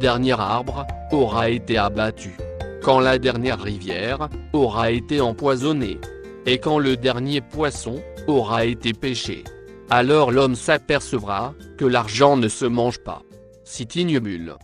dernier arbre aura été abattu, quand la dernière rivière aura été empoisonnée, et quand le dernier poisson aura été pêché. Alors l'homme s'apercevra que l'argent ne se mange pas. Cite Ignobule.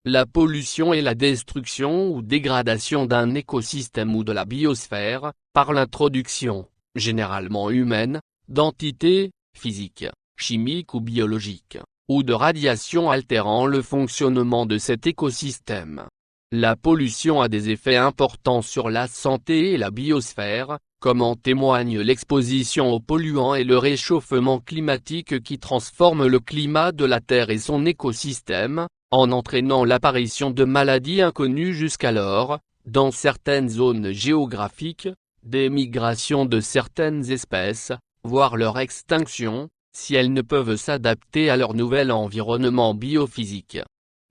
La pollution est la destruction ou dégradation d'un écosystème ou de la biosphère, par l'introduction, généralement humaine, d'entités, physiques, chimiques ou biologiques, ou de radiations altérant le fonctionnement de cet écosystème. La pollution a des effets importants sur la santé et la biosphère, comme en témoigne l'exposition aux polluants et le réchauffement climatique qui transforme le climat de la Terre et son écosystème, en entraînant l'apparition de maladies inconnues jusqu'alors, dans certaines zones géographiques, des migrations de certaines espèces, voire leur extinction, si elles ne peuvent s'adapter à leur nouvel environnement biophysique.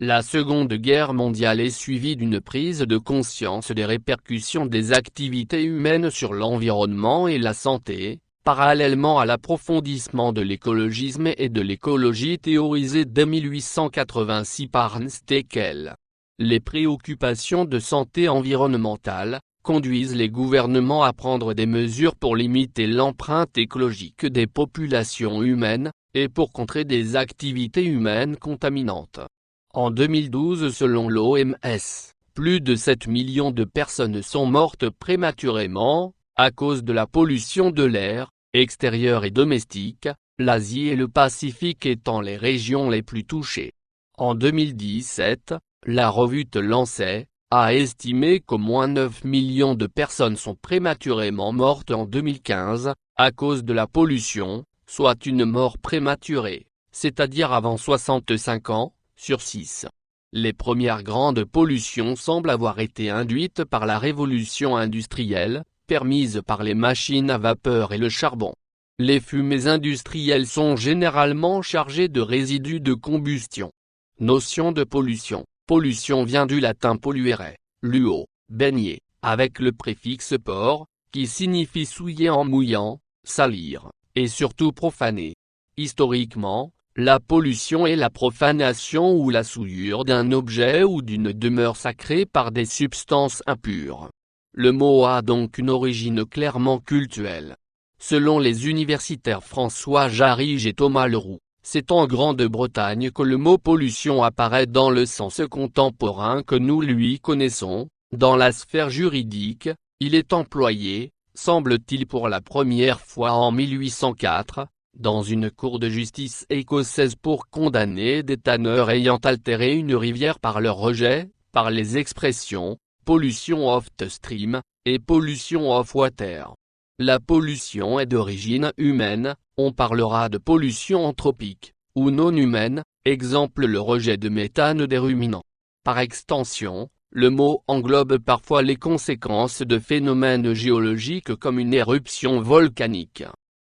La Seconde Guerre mondiale est suivie d'une prise de conscience des répercussions des activités humaines sur l'environnement et la santé, parallèlement à l'approfondissement de l'écologisme et de l'écologie théorisée dès 1886 par Ernst Haeckel. Les préoccupations de santé environnementale conduisent les gouvernements à prendre des mesures pour limiter l'empreinte écologique des populations humaines, et pour contrer des activités humaines contaminantes. En 2012, selon l'OMS, plus de 7 millions de personnes sont mortes prématurément, à cause de la pollution de l'air, extérieur et domestique, l'Asie et le Pacifique étant les régions les plus touchées. En 2017, la revue The Lancet a estimé qu'au moins 9 millions de personnes sont prématurément mortes en 2015, à cause de la pollution, soit une mort prématurée, c'est-à-dire avant 65 ans, sur 6. Les premières grandes pollutions semblent avoir été induites par la révolution industrielle, permise par les machines à vapeur et le charbon. Les fumées industrielles sont généralement chargées de résidus de combustion. Notion de pollution. Pollution vient du latin polluere, luo, baigner, avec le préfixe por, qui signifie souiller en mouillant, salir, et surtout profaner. Historiquement, la pollution est la profanation ou la souillure d'un objet ou d'une demeure sacrée par des substances impures. Le mot a donc une origine clairement cultuelle. Selon les universitaires François Jarige et Thomas Leroux, c'est en Grande-Bretagne que le mot pollution apparaît dans le sens contemporain que nous lui connaissons. Dans la sphère juridique, il est employé, semble-t-il pour la première fois en 1804, dans une cour de justice écossaise pour condamner des tanneurs ayant altéré une rivière par leur rejet, par les expressions « pollution of the stream » et « pollution of water ». La pollution est d'origine humaine, on parlera de pollution anthropique, ou non humaine, exemple le rejet de méthane des ruminants. Par extension, le mot englobe parfois les conséquences de phénomènes géologiques comme une éruption volcanique.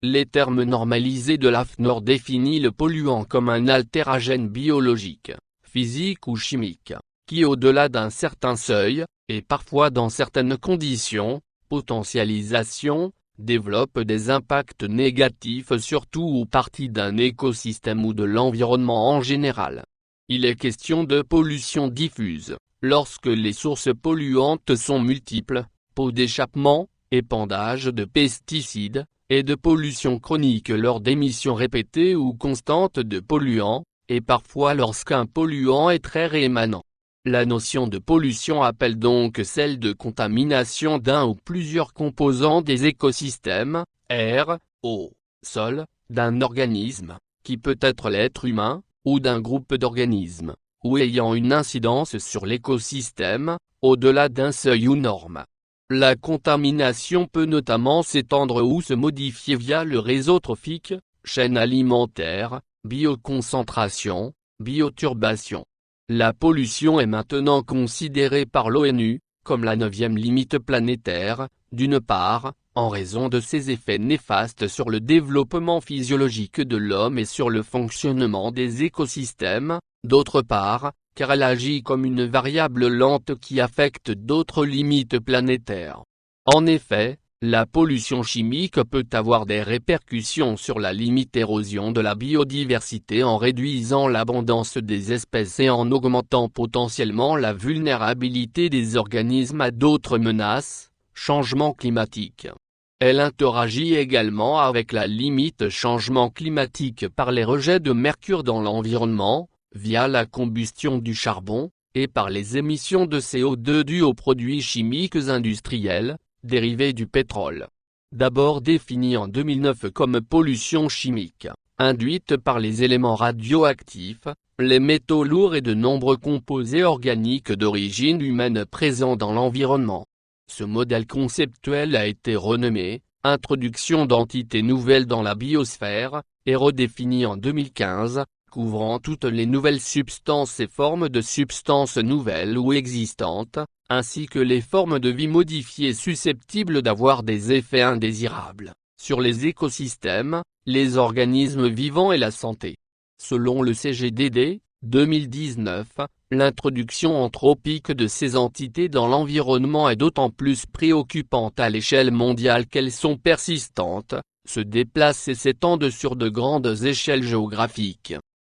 Les termes normalisés de l'AFNOR définissent le polluant comme un altéragène biologique, physique ou chimique, qui au-delà d'un certain seuil, et parfois dans certaines conditions, potentialisation, développe des impacts négatifs sur tout ou partie d'un écosystème ou de l'environnement en général. Il est question de pollution diffuse, lorsque les sources polluantes sont multiples, pots d'échappement, épandage de pesticides, et de pollution chronique lors d'émissions répétées ou constantes de polluants, et parfois lorsqu'un polluant est très rémanent. La notion de pollution appelle donc celle de contamination d'un ou plusieurs composants des écosystèmes, air, eau, sol, d'un organisme, qui peut être l'être humain, ou d'un groupe d'organismes, ou ayant une incidence sur l'écosystème, au-delà d'un seuil ou norme. La contamination peut notamment s'étendre ou se modifier via le réseau trophique, chaîne alimentaire, bioconcentration, bioturbation. La pollution est maintenant considérée par l'ONU comme la 9e limite planétaire, d'une part, en raison de ses effets néfastes sur le développement physiologique de l'homme et sur le fonctionnement des écosystèmes, d'autre part, car elle agit comme une variable lente qui affecte d'autres limites planétaires. En effet, la pollution chimique peut avoir des répercussions sur la limite érosion de la biodiversité en réduisant l'abondance des espèces et en augmentant potentiellement la vulnérabilité des organismes à d'autres menaces, changement climatique. Elle interagit également avec la limite changement climatique par les rejets de mercure dans l'environnement, via la combustion du charbon, et par les émissions de CO2 dues aux produits chimiques industriels, dérivés du pétrole. D'abord définie en 2009 comme pollution chimique, induite par les éléments radioactifs, les métaux lourds et de nombreux composés organiques d'origine humaine présents dans l'environnement. Ce modèle conceptuel a été renommé « Introduction d'entités nouvelles dans la biosphère » et redéfini en 2015, couvrant toutes les nouvelles substances et formes de substances nouvelles ou existantes, ainsi que les formes de vie modifiées susceptibles d'avoir des effets indésirables sur les écosystèmes, les organismes vivants et la santé. Selon le CGDD, 2019, l'introduction anthropique de ces entités dans l'environnement est d'autant plus préoccupante à l'échelle mondiale qu'elles sont persistantes, se déplacent et s'étendent sur de grandes échelles géographiques.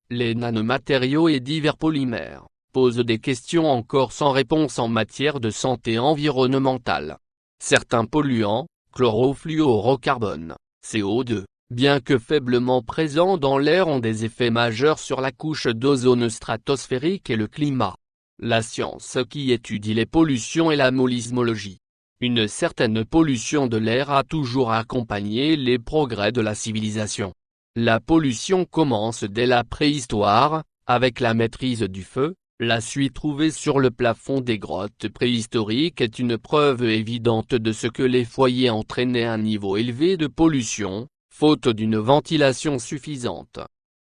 Les nanomatériaux et divers polymères posent des questions encore sans réponse en matière de santé environnementale. Certains polluants, chlorofluorocarbones, CO2, bien que faiblement présents dans l'air, ont des effets majeurs sur la couche d'ozone stratosphérique et le climat. La science qui étudie les pollutions et la molismologie. Une certaine pollution de l'air a toujours accompagné les progrès de la civilisation. La pollution commence dès la préhistoire, avec la maîtrise du feu. La suie trouvée sur le plafond des grottes préhistoriques est une preuve évidente de ce que les foyers entraînaient un niveau élevé de pollution, faute d'une ventilation suffisante.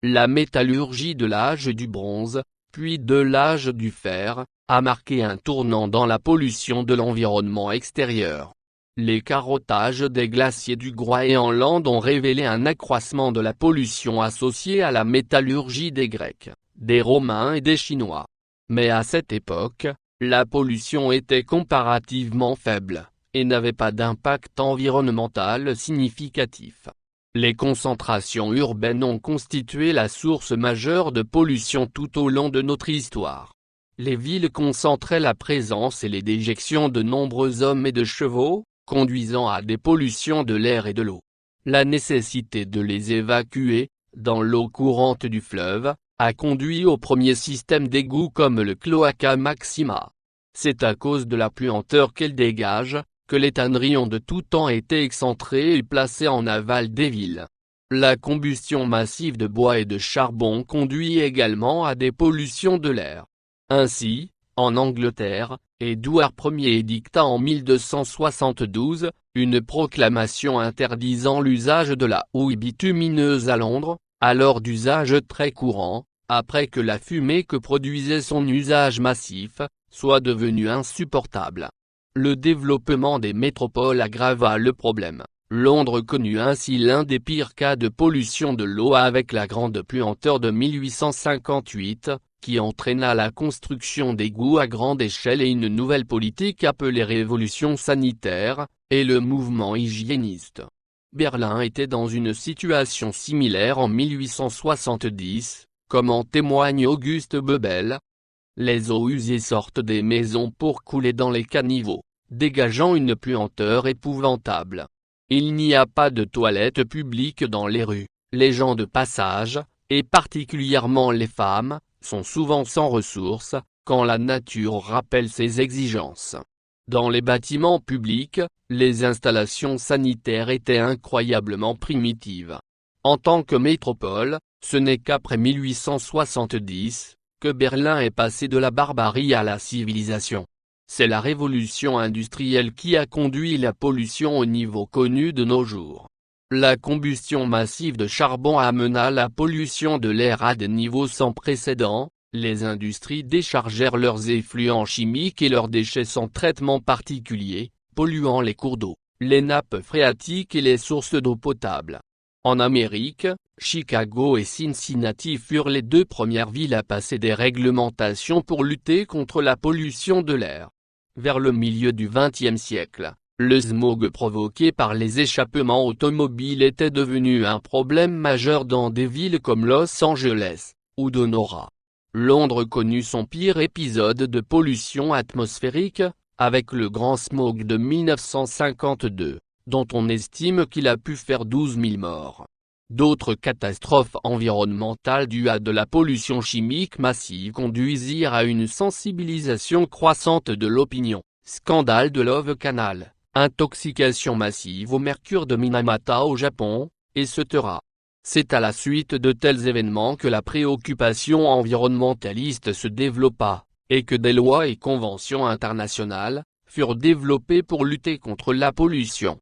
La métallurgie de l'âge du bronze, puis de l'âge du fer, a marqué un tournant dans la pollution de l'environnement extérieur. Les carottages des glaciers du Groenland ont révélé un accroissement de la pollution associée à la métallurgie des Grecs, des Romains et des Chinois. Mais à cette époque, la pollution était comparativement faible, et n'avait pas d'impact environnemental significatif. Les concentrations urbaines ont constitué la source majeure de pollution tout au long de notre histoire. Les villes concentraient la présence et les déjections de nombreux hommes et de chevaux, conduisant à des pollutions de l'air et de l'eau. La nécessité de les évacuer, dans l'eau courante du fleuve, a conduit au premier système d'égouts comme le Cloaca Maxima. C'est à cause de la puanteur qu'elle dégage, que les tanneries ont de tout temps été excentrées et placées en aval des villes. La combustion massive de bois et de charbon conduit également à des pollutions de l'air. Ainsi, en Angleterre, Édouard Ier édicta en 1272, une proclamation interdisant l'usage de la houille bitumineuse à Londres, alors d'usage très courant, après que la fumée que produisait son usage massif, soit devenue insupportable. Le développement des métropoles aggrava le problème. Londres connut ainsi l'un des pires cas de pollution de l'eau avec la grande puanteur de 1858, qui entraîna la construction d'égouts à grande échelle et une nouvelle politique appelée révolution sanitaire, et le mouvement hygiéniste. Berlin était dans une situation similaire en 1870, comme en témoigne Auguste Bebel. Les eaux usées sortent des maisons pour couler dans les caniveaux, dégageant une puanteur épouvantable. Il n'y a pas de toilettes publiques dans les rues. Les gens de passage, et particulièrement les femmes, sont souvent sans ressources, quand la nature rappelle ses exigences. Dans les bâtiments publics, les installations sanitaires étaient incroyablement primitives. En tant que métropole, ce n'est qu'après 1870, que Berlin est passé de la barbarie à la civilisation. C'est la révolution industrielle qui a conduit la pollution au niveau connu de nos jours. La combustion massive de charbon amena la pollution de l'air à des niveaux sans précédent, les industries déchargèrent leurs effluents chimiques et leurs déchets sans traitement particulier, polluant les cours d'eau, les nappes phréatiques et les sources d'eau potable. En Amérique, Chicago et Cincinnati furent les 2 premières villes à passer des réglementations pour lutter contre la pollution de l'air. Vers le milieu du XXe siècle, le smog provoqué par les échappements automobiles était devenu un problème majeur dans des villes comme Los Angeles, ou Donora. Londres connut son pire épisode de pollution atmosphérique, avec le Grand Smog de 1952, dont on estime qu'il a pu faire 12 000 morts. D'autres catastrophes environnementales dues à de la pollution chimique massive conduisirent à une sensibilisation croissante de l'opinion. Scandale de Love Canal, intoxication massive au mercure de Minamata au Japon, etc. C'est à la suite de tels événements que la préoccupation environnementaliste se développa, et que des lois et conventions internationales furent développées pour lutter contre la pollution.